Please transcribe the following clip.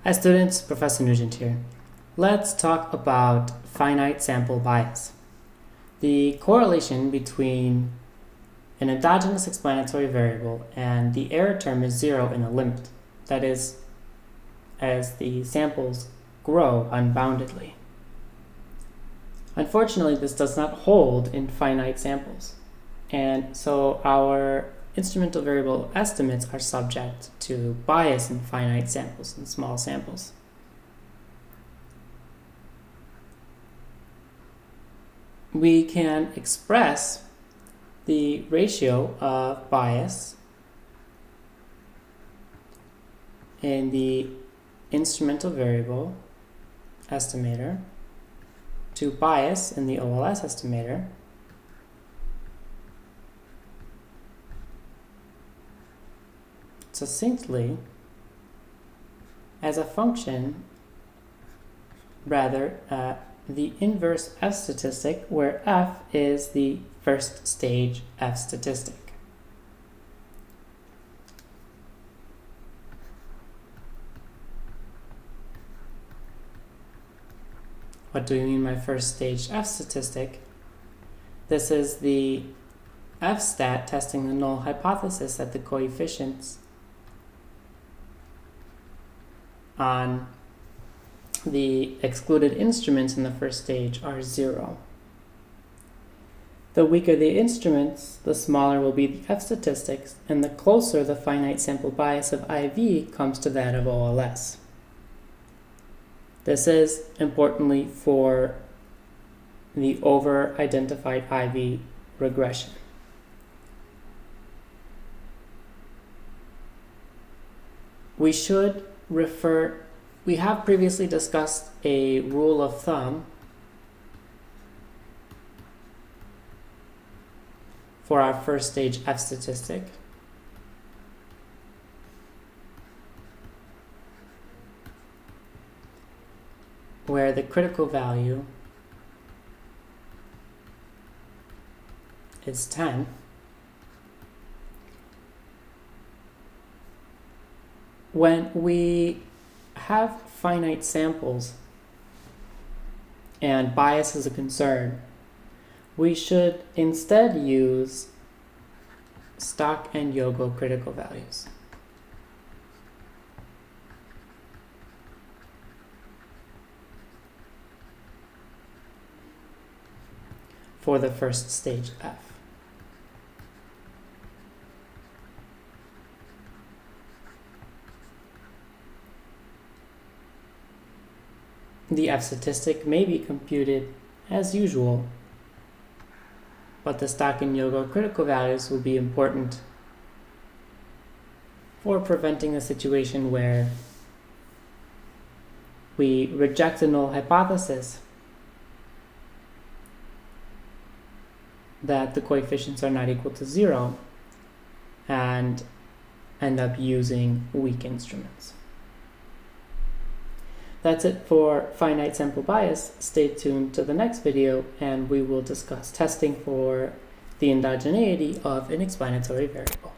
Hi students, Professor Nugent here. Let's talk about finite sample bias. The correlation between an endogenous explanatory variable and the error term is zero in a limit. That is, as the samples grow unboundedly. Unfortunately, this does not hold in finite samples. And so our instrumental variable estimates are subject to bias in finite samples and small samples. We can express the ratio of bias in the instrumental variable estimator to bias in the OLS estimator succinctly as a function, the inverse F statistic, where F is the first stage F statistic. What do we mean by first stage F statistic? This is the F stat testing the null hypothesis that the coefficients on the excluded instruments in the first stage are zero. The weaker the instruments, the smaller will be the F statistics, and the closer the finite sample bias of IV comes to that of OLS. This is importantly for the over-identified IV regression. We have previously discussed a rule of thumb for our first stage F statistic. Where the critical value is 10. When we have finite samples and bias is a concern, we should instead use stock and Yogo critical values. For the first stage F. The F statistic may be computed as usual, but the stock and Yogo critical values will be important for preventing a situation where we reject the null hypothesis that the coefficients are not equal to zero and end up using weak instruments. That's it for finite sample bias. Stay tuned to the next video and we will discuss testing for the endogeneity of an explanatory variable.